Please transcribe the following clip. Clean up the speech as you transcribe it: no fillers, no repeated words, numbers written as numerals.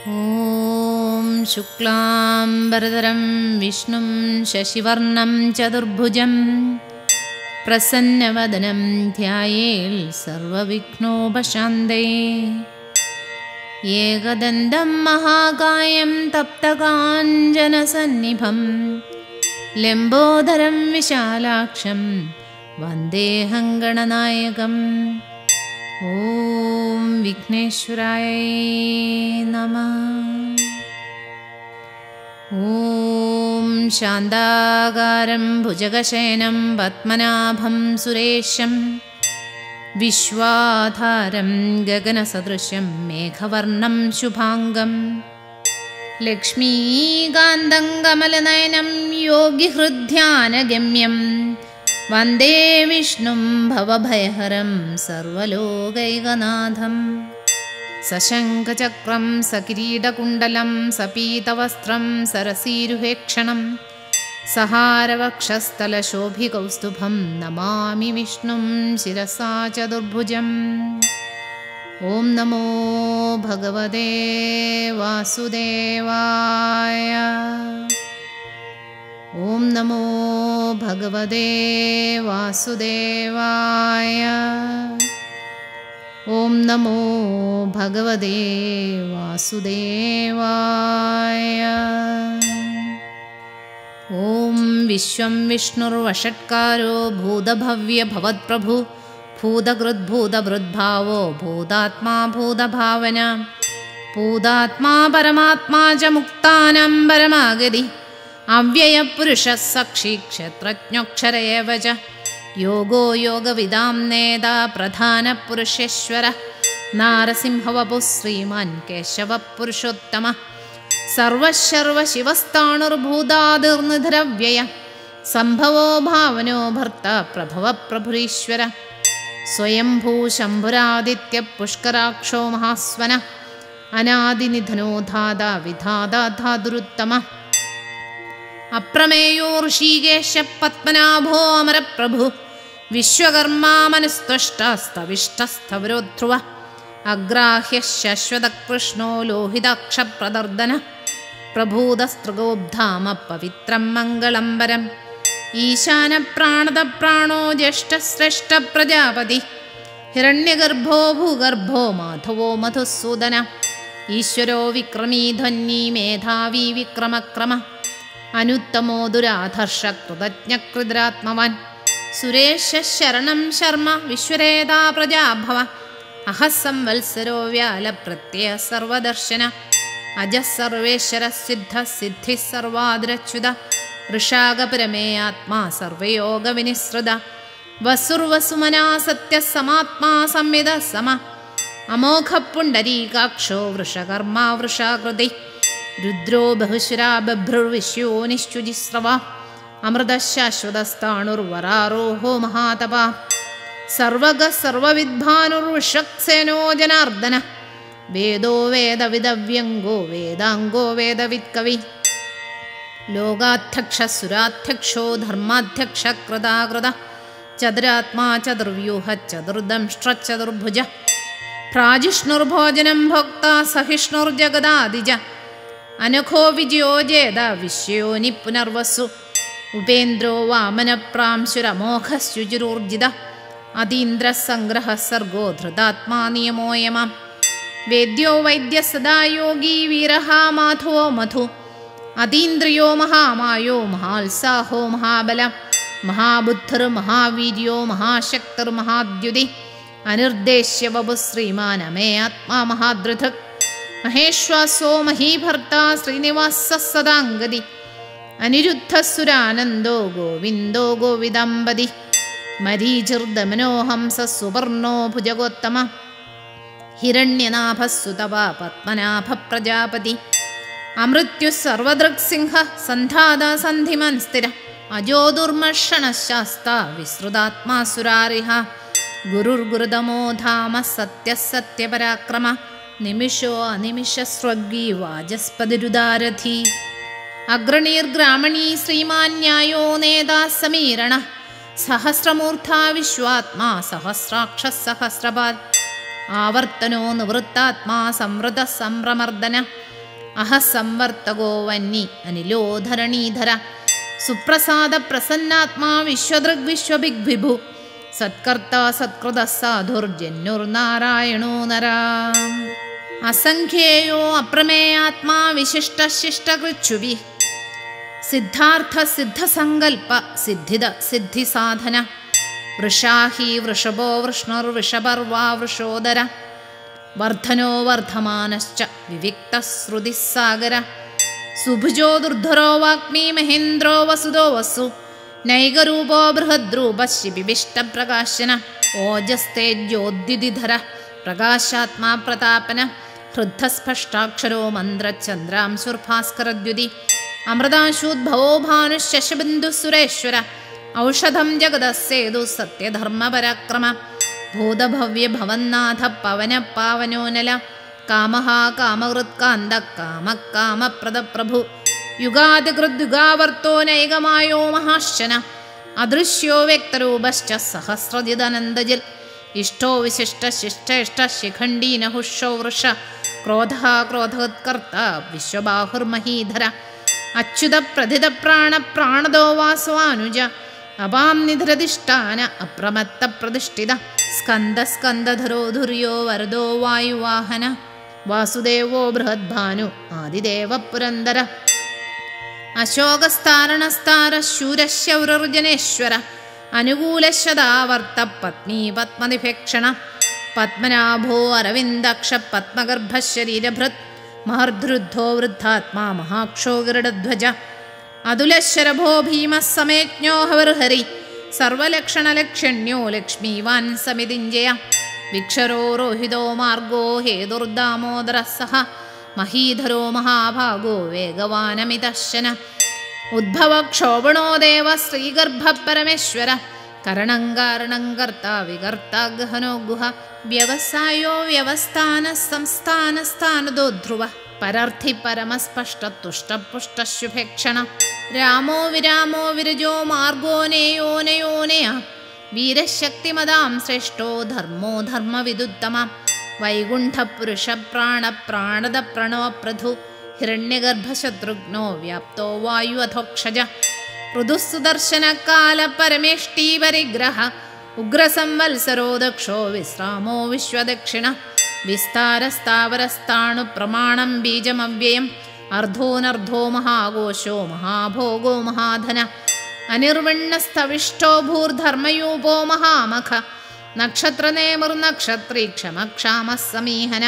ॐ शुक्लाम्बरधरं विष्णुं शशिवर्णं चतुर्भुजं प्रसन्नवदनं ध्यायेत् सर्वविघ्नोपशान्तये। एकदन्तं महाकायं तप्तकाञ्चनसन्निभं लम्बोदरं विशालाक्षं वन्देऽहं गणनायकम्। ॐ विघ्नेश्वराय नमः। ॐ शान्ताकारं भुजगशयनं पद्मनाभं सुरेशं विश्वाधारं गगनसदृशं मेघवर्णं शुभाङ्गं लक्ष्मीकान्तं कमलनयनं योगिहृद्ध्यानगम्यं वन्दे विष्णुं भवभयहरं सर्वलोकैकनाथं। सशङ्खचक्रं सकिरीटकुण्डलं सपीतवस्त्रं सरसीरुहेक्षणं सहारवक्षस्थलशोभिकौस्तुभं नमामि विष्णुं शिरसा चतुर्भुजम्। ॐ नमो भगवते वासुदेवाय। ॐ नमो भगवते वासुदेवाय। ॐ नमो भगवते वासुदेवाय। ॐ विश्वं विष्णुर्वषट्कारो भूतभव्यभवत्प्रभु भूतकृद्भूतभृद्भावो भूतात्मा भूतभावना भूतात्मा परमात्मा च मुक्तानां परमागति अव्ययपुरुषः साक्षी क्षेत्रज्ञोऽक्षर एव च योगो योगविदां नेता प्रधानपुरुषेश्वरः नारसिंहवपुः श्रीमान् केशवः पुरुषोत्तमः सर्वशर्वशिवस्ताणुर्भूतादिर्निधनव्यय सम्भवो भावनो भर्ता प्रभवः प्रभुरीश्वर स्वयंभू शम्भुरादित्यः पुष्कराक्षो महास्वनः अनादिनिधनो धाता विधाता धातुरुत्तमः अप्रमेयो ऋषिकेशः पद्मनाभो अमरप्रभु विश्वकर्मा मनुस्त्वष्टास्तविष्टस्थविरोध्रुवः अग्राह्यः शाश्वतकृष्णो लोहिताक्षप्रदर्दनः प्रभूतस्त्रिगोब्धाम पवित्रं मङ्गलम्बरम् ईशानप्राणदप्राणो ज्येष्ठश्रेष्ठप्रजापति हिरण्यगर्भो भूगर्भो माधवो मधुसूदन ईश्वरो विक्रमी ध्वन्नी मेधावी विक्रमक्रमः अनुत्तमो दुराधर्षकृतज्ञकृद्रात्मवान् सुरेशः शरणं शर्म विश्वरेता प्रजाभव अहः संवत्सरो व्यालप्रत्ययः सर्वदर्शन अजः सर्वेश्वरः सिद्धः सिद्धिः सर्वादिरच्युतः ऋषागपरमे आत्मा सर्वयोगविनिसृत वसुर्वसुमना सत्यः समात्मा संविदः समः अमोघः पुण्डरीकाक्षो वृषकर्मा वृषाकृतिः रुद्रो बहुशुरा बभ्रुर्विश्यो निश्चुजिस्रवा अमृतः शाश्वतस्ताणुर्वरारोहो महातपः सर्वगः सर्वविद्भानुर्वृषक्सेनो जनार्दनः वेदो वेदविदव्यङ्गो वेदाङ्गो वेदवित्कविः लोकाध्यक्षः सुराध्यक्षो धर्माध्यक्षः कृताकृतः चतुरात्मा चतुर्व्यूहः चतुर्दंष्ट्रचतुर्भुजः प्राजिष्णुर्भोजनं भोक्ता सहिष्णुर्जगदादिजः अनखो विजयो जेद विश्वयोनि पुनर्वसु उपेन्द्रो वामनप्रांशुरमोघस्युचिरूर्जितः अतीन्द्रः सङ्ग्रहः सर्गो धृतात्मा नियमो यमः वेद्यो वैद्यः सदा योगी वीरः माधवो मधु अतीन्द्रियो महामायो महाल्साहो महाबलः महाबुद्धिर्महावीर्यो महाशक्तिर्महाद्युतिः अनिर्देश्य वपुः श्रीमान् अमे आत्मा महाधृतः महेश्वासो महीभर्ता श्रीनिवासः सदाङ्गति अनिरुद्धः सुरानन्दो गोविन्दो गोविदाम्बदिः मरीचिर्दमनोहंसः सुपर्णो भुजगोत्तमः हिरण्यनाभः सुतपः पद्मनाभः प्रजापति अमृत्युः सर्वदृक्सिंहः सन्धाता सन्धिमान् स्थिरः अजो दुर्मर्षणः शास्ता विसृतात्मा सुरारिः गुरुर्गुरुतमो धामः सत्यः सत्यपराक्रमः निमिषो अनिमिषस्वर्गी वाचस्पतिरुदारथी अग्रणीर्ग्रामणी श्रीमान्यायो नेता समीरणः सहस्रमूर्धा विश्वात्मा सहस्राक्षः सहस्रपात् आवर्तनो निवृत्तात्मा संवृतः संप्रमर्दन अहः संवर्तको वह्नि अनिलोधरणीधर सुप्रसाद प्रसन्नात्मा विश्वदृग्विश्वभिग्विभु सत्कर्ता सत्कृतः साधुर्जन्युर्नारायणो नरा असंख्येयो अप्रमेयात्मा विशिष्टशिष्टकृच्छुभिः सिद्धार्थ सिद्धसंकल्प सिद्धिद सिद्धिसाधन वृषाहि वृषभो वृष्णुर्वृषपर्वा वृषोदर वर्धनो वर्धमानश्च विविक्तश्रुतिस्सागर सुभुजो दुर्धरो वाग्मी महेन्द्रो वसुदो वसु नैकरूपो बृहद्रूपः शिबिबिष्टप्रकाशन ओजस्तेजोद्युतिधर प्रकाशात्मा प्रतापन हृद्धस्पष्टाक्षरो मन्द्रचन्द्रांशुर्भास्करद्युति अमृतांशूद्भवो भानुशशबिन्दुसुरेश्वर औषधं जगदस्सेदु सत्यधर्मपराक्रम भूतभव्यभवन्नाथ पवनपावनोनल कामः कामकृत्कान्तः कामः कामप्रदप्रभु युगादिकृद्युगावर्तो नैगमायो महाश्चन अदृश्यो व्यक्तरूपश्च सहस्रजिदनन्दजिल् इष्टो विशिष्टशिष्टेष्टशिखण्डी नहुषो वृष क्रोधः क्रोधोत्कर्ता विश्वबाहुर्महीधर अच्युतप्रथितप्राणप्राणदो वासवानुज अपां निधरधिष्ठान अप्रमत्तप्रतिष्ठित स्कन्दस्कन्दधरो धुर्यो वरदो वायुवाहन वासुदेवो बृहद्भानु आदिदेवः पुरन्दर अशोकस्तारणस्तारशूरशौरर्जनेश्वर अनुकूलशदावर्त पत्नी पद्मनिभेक्षण पद्मनाभो अरविन्दाक्ष पद्मगर्भशरीरभृत् महर्धृद्धो वृद्धात्मा महाक्षो गरुडध्वज अतुलशरभो भीमः समेज्ञो हवर्हरि सर्वलक्षणलक्षण्यो लक्ष्मीवान् समितिञ्जय विक्षरो रोहितो मार्गो हेतुर्दामोदरः सह महीधरो महाभागो वेगवानमितश्चन उद्भवक्षोभणो देव श्रीगर्भपरमेश्वर करणं कर्ता विकर्ता गहनो गुह व्यवसायो व्यवस्थानः संस्थानस्थानदो ध्रुवः परर्थि परमस्पष्टतुष्टपुष्टशुभेक्षण रामो विरामो विरजो मार्गो नेयो नयोनय वीरशक्तिमदां श्रेष्ठो धर्मो धर्मविदुत्तम वैकुण्ठपुरुषप्राणप्राणदप्रणवप्रधु हिरण्यगर्भशत्रुघ्नो व्याप्तो वायुअथोक्षज ऋदुस्सुदर्शनकालपरमेष्टिपरिग्रह उग्रसंवत्सरो दक्षो विश्रामो विश्वदक्षिण विस्तारस्तावरस्ताणुप्रमाणं बीजमव्ययम् अर्धोनर्धो महाघोषो महाभोगो महाधन अनिर्विण्णस्तविष्टो भूर्धर्मयूपो महामख नक्षत्रनेमुर्नक्षत्री क्षमक्षामः समीहन